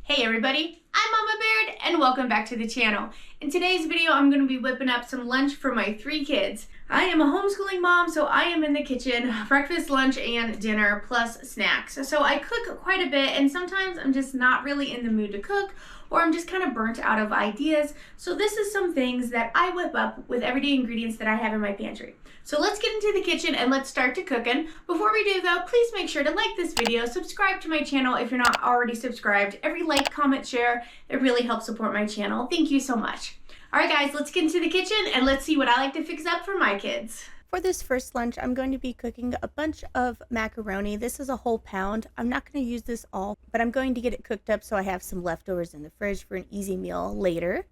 Hey everybody, I'm Mama Baird and welcome back to the channel. In today's video, I'm going to be whipping up some lunch for my 3 kids. I am a homeschooling mom, so I am in the kitchen, breakfast, lunch, and dinner, plus snacks. So I cook quite a bit, and sometimes I'm just not really in the mood to cook, or I'm just kind of burnt out of ideas. So this is some things that I whip up with everyday ingredients that I have in my pantry. So let's get into the kitchen and let's start to cooking. Before we do though, please make sure to like this video, subscribe to my channel if you're not already subscribed. Every like, comment, share, it really helps support my channel. Thank you so much. All right guys, let's get into the kitchen and let's see what I like to fix up for my kids. For this first lunch, I'm going to be cooking a bunch of macaroni. This is a whole pound. I'm not going to use this all, but I'm going to get it cooked up so I have some leftovers in the fridge for an easy meal later.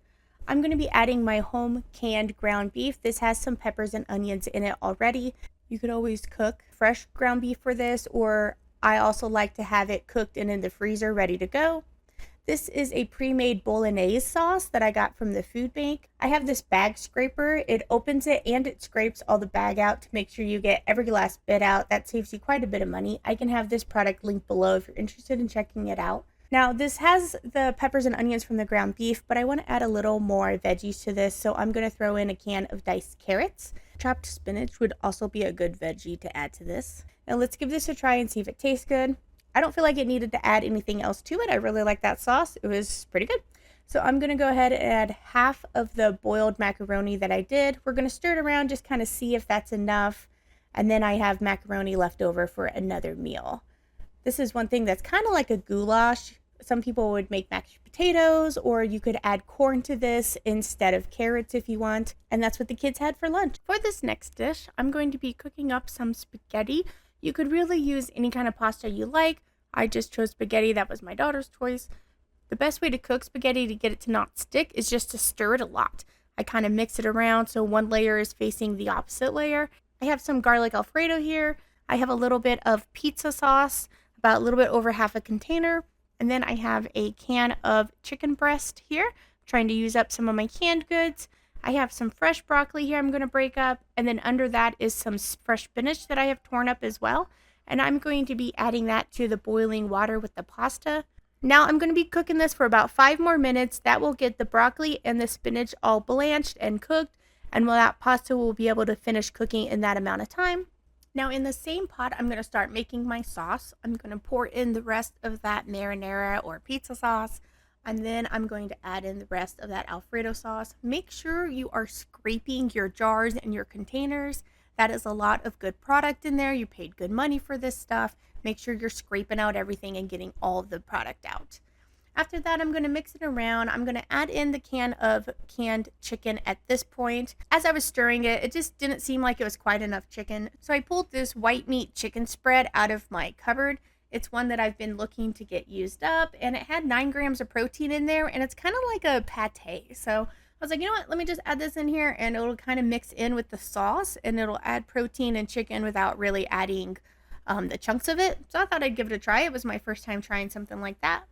I'm going to be adding my home canned ground beef. This has some peppers and onions in it already. You could always cook fresh ground beef for this, or I also like to have it cooked and in the freezer ready to go. This is a pre-made bolognese sauce that I got from the food bank. I have this bag scraper. It opens it and it scrapes all the bag out to make sure you get every last bit out. That saves you quite a bit of money. I can have this product linked below if you're interested in checking it out. Now, this has the peppers and onions from the ground beef, but I want to add a little more veggies to this, so I'm going to throw in a can of diced carrots. Chopped spinach would also be a good veggie to add to this. Now, let's give this a try and see if it tastes good. I don't feel like it needed to add anything else to it. I really like that sauce. It was pretty good. So I'm going to go ahead and add half of the boiled macaroni that I did. We're going to stir it around, just kind of see if that's enough. And then I have macaroni left over for another meal. This is one thing that's kind of like a goulash. Some people would make mashed potatoes, or you could add corn to this instead of carrots if you want. And that's what the kids had for lunch. For this next dish, I'm going to be cooking up some spaghetti. You could really use any kind of pasta you like. I just chose spaghetti. That was my daughter's choice. The best way to cook spaghetti to get it to not stick is just to stir it a lot. I kind of mix it around so one layer is facing the opposite layer. I have some garlic Alfredo here. I have a little bit of pizza sauce, about a little bit over half a container. And then I have a can of chicken breast here. I'm trying to use up some of my canned goods. I have some fresh broccoli here I'm going to break up. And then under that is some fresh spinach that I have torn up as well. And I'm going to be adding that to the boiling water with the pasta. Now I'm going to be cooking this for about 5 more minutes. That will get the broccoli and the spinach all blanched and cooked. And that pasta will be able to finish cooking in that amount of time. Now in the same pot, I'm going to start making my sauce. I'm going to pour in the rest of that marinara or pizza sauce, and then I'm going to add in the rest of that Alfredo sauce. Make sure you are scraping your jars and your containers. That is a lot of good product in there. You paid good money for this stuff. Make sure you're scraping out everything and getting all of the product out. After that, I'm going to mix it around. I'm going to add in the can of canned chicken at this point. As I was stirring it, it just didn't seem like it was quite enough chicken. So I pulled this white meat chicken spread out of my cupboard. It's one that I've been looking to get used up, and it had 9 grams of protein in there, and it's kind of like a pate. So I was like, you know what, let me just add this in here, and it'll kind of mix in with the sauce, and it'll add protein and chicken without really adding the chunks of it. So I thought I'd give it a try. It was my first time trying something like that.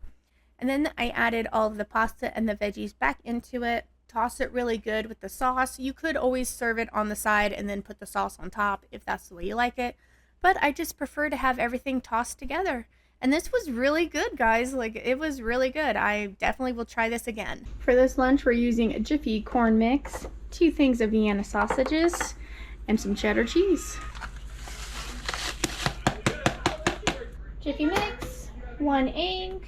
And then I added all of the pasta and the veggies back into it. Toss it really good with the sauce. You could always serve it on the side and then put the sauce on top if that's the way you like it. But I just prefer to have everything tossed together. And this was really good, guys. Like, it was really good. I definitely will try this again. For this lunch, we're using a Jiffy corn mix, 2 things of Vienna sausages, and some cheddar cheese. Jiffy mix, 1 egg.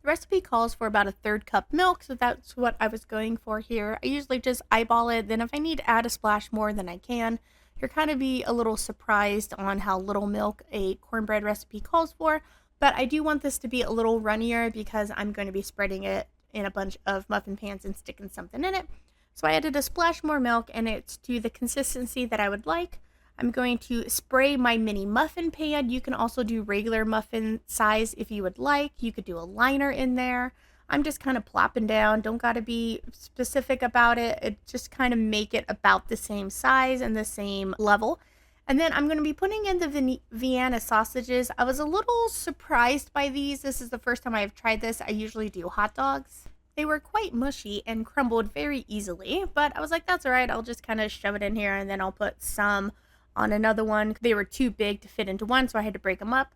The recipe calls for about a 1/3 cup milk, so that's what I was going for here. I usually just eyeball it, then if I need to add a splash more, then I can. You're kind of be a little surprised on how little milk a cornbread recipe calls for, but I do want this to be a little runnier because I'm going to be spreading it in a bunch of muffin pans and sticking something in it. So I added a splash more milk, and it's to the consistency that I would like. I'm going to spray my mini muffin pan. You can also do regular muffin size if you would like. You could do a liner in there. I'm just kind of plopping down. Don't got to be specific about it. It just kind of make it about the same size and the same level. And then I'm going to be putting in the Vienna sausages. I was a little surprised by these. This is the first time I've tried this. I usually do hot dogs. They were quite mushy and crumbled very easily, but I was like, that's all right. I'll just kind of shove it in here, and then I'll put some on another one. They were too big to fit into one, so I had to break them up.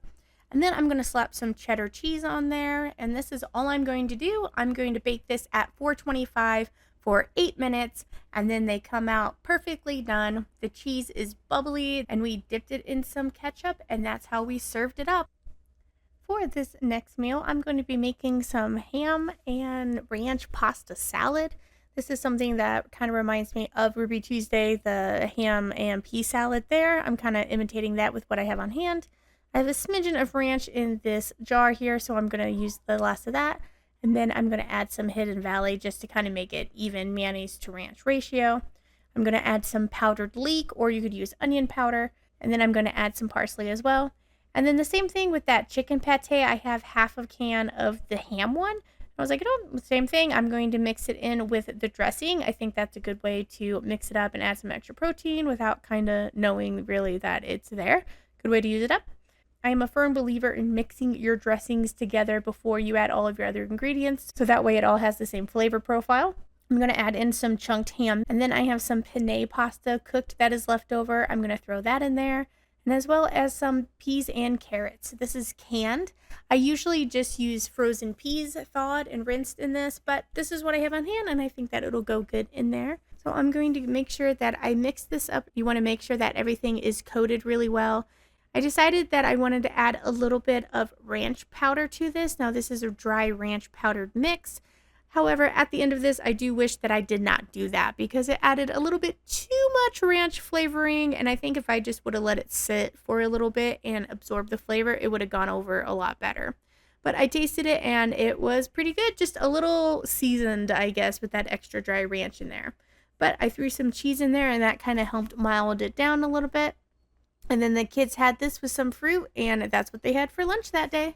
And then I'm going to slap some cheddar cheese on there. And this is all I'm going to do. I'm going to bake this at 425 for 8 minutes. And then they come out perfectly done. The cheese is bubbly and we dipped it in some ketchup and that's how we served it up. For this next meal, I'm going to be making some ham and ranch pasta salad. This is something that kind of reminds me of Ruby Tuesday, the ham and pea salad there. I'm kind of imitating that with what I have on hand. I have a smidgen of ranch in this jar here, so I'm going to use the last of that. And then I'm going to add some Hidden Valley just to kind of make it even mayonnaise to ranch ratio. I'm going to add some powdered leek, or you could use onion powder. And then I'm going to add some parsley as well. And then the same thing with that chicken pate. I have half a can of the ham one. I was like, same thing. I'm going to mix it in with the dressing. I think that's a good way to mix it up and add some extra protein without kind of knowing really that it's there. Good way to use it up. I am a firm believer in mixing your dressings together before you add all of your other ingredients, so that way it all has the same flavor profile. I'm going to add in some chunked ham, and then I have some penne pasta cooked that is left over. I'm going to throw that in there, and as well as some peas and carrots. This is canned. I usually just use frozen peas thawed and rinsed in this, but this is what I have on hand, and I think that it'll go good in there. So I'm going to make sure that I mix this up. You want to make sure that everything is coated really well. I decided that I wanted to add a little bit of ranch powder to this. Now this is a dry ranch powdered mix. However, at the end of this, I do wish that I did not do that because it added a little bit too much ranch flavoring. And I think if I just would have let it sit for a little bit and absorb the flavor, it would have gone over a lot better. But I tasted it and it was pretty good. Just a little seasoned, I guess, with that extra dry ranch in there. But I threw some cheese in there and that kind of helped mild it down a little bit. And then the kids had this with some fruit, and that's what they had for lunch that day.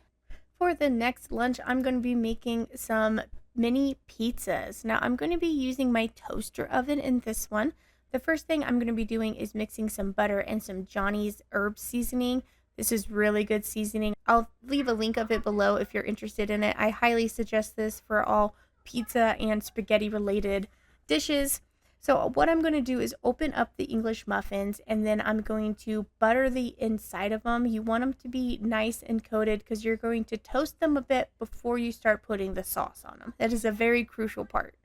For the next lunch, I'm going to be making some mini pizzas. Now, I'm going to be using my toaster oven in this one. The first thing I'm going to be doing is mixing some butter and some Johnny's herb seasoning. This is really good seasoning. I'll leave a link of it below if you're interested in it. I highly suggest this for all pizza and spaghetti related dishes. So what I'm going to do is open up the English muffins and then I'm going to butter the inside of them. You want them to be nice and coated because you're going to toast them a bit before you start putting the sauce on them. That is a very crucial part.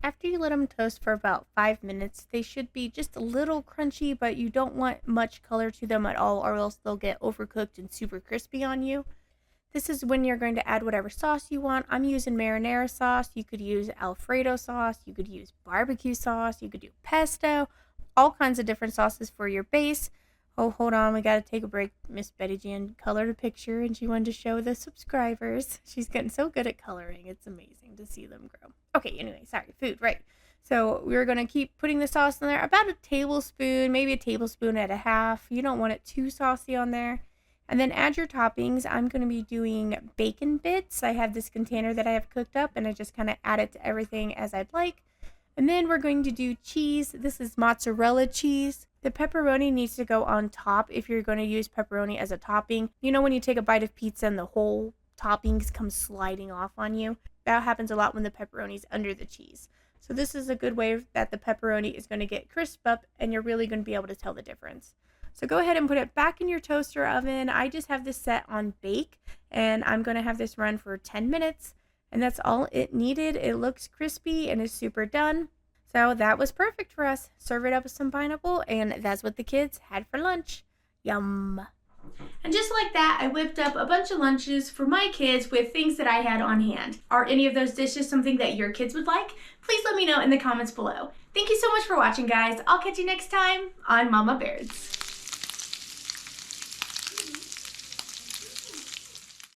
After you let them toast for about 5 minutes, they should be just a little crunchy, but you don't want much color to them at all or else they'll get overcooked and super crispy on you. This is when you're going to add whatever sauce you want. I'm using marinara sauce. You could use Alfredo sauce. You could use barbecue sauce. You could do pesto. All kinds of different sauces for your base. Oh, hold on. We got to take a break. Miss Betty Jan colored a picture and she wanted to show the subscribers. She's getting so good at coloring. It's amazing to see them grow. Okay, anyway, sorry. Food, right. So we're going to keep putting the sauce in there. About a tablespoon, maybe a tablespoon and a half. You don't want it too saucy on there. And then add your toppings. I'm going to be doing bacon bits. I have this container that I have cooked up and I just kind of add it to everything as I'd like. And then we're going to do cheese. This is mozzarella cheese. The pepperoni needs to go on top if you're going to use pepperoni as a topping. You know when you take a bite of pizza and the whole toppings come sliding off on you? That happens a lot when the pepperoni's under the cheese. So this is a good way that the pepperoni is going to get crisp up and you're really going to be able to tell the difference. So go ahead and put it back in your toaster oven. I just have this set on bake and I'm going to have this run for 10 minutes and that's all it needed. It looks crispy and is super done. So that was perfect for us. Serve it up with some pineapple and that's what the kids had for lunch. Yum. And just like that, I whipped up a bunch of lunches for my kids with things that I had on hand. Are any of those dishes something that your kids would like? Please let me know in the comments below. Thank you so much for watching, guys. I'll catch you next time on Mama Beards.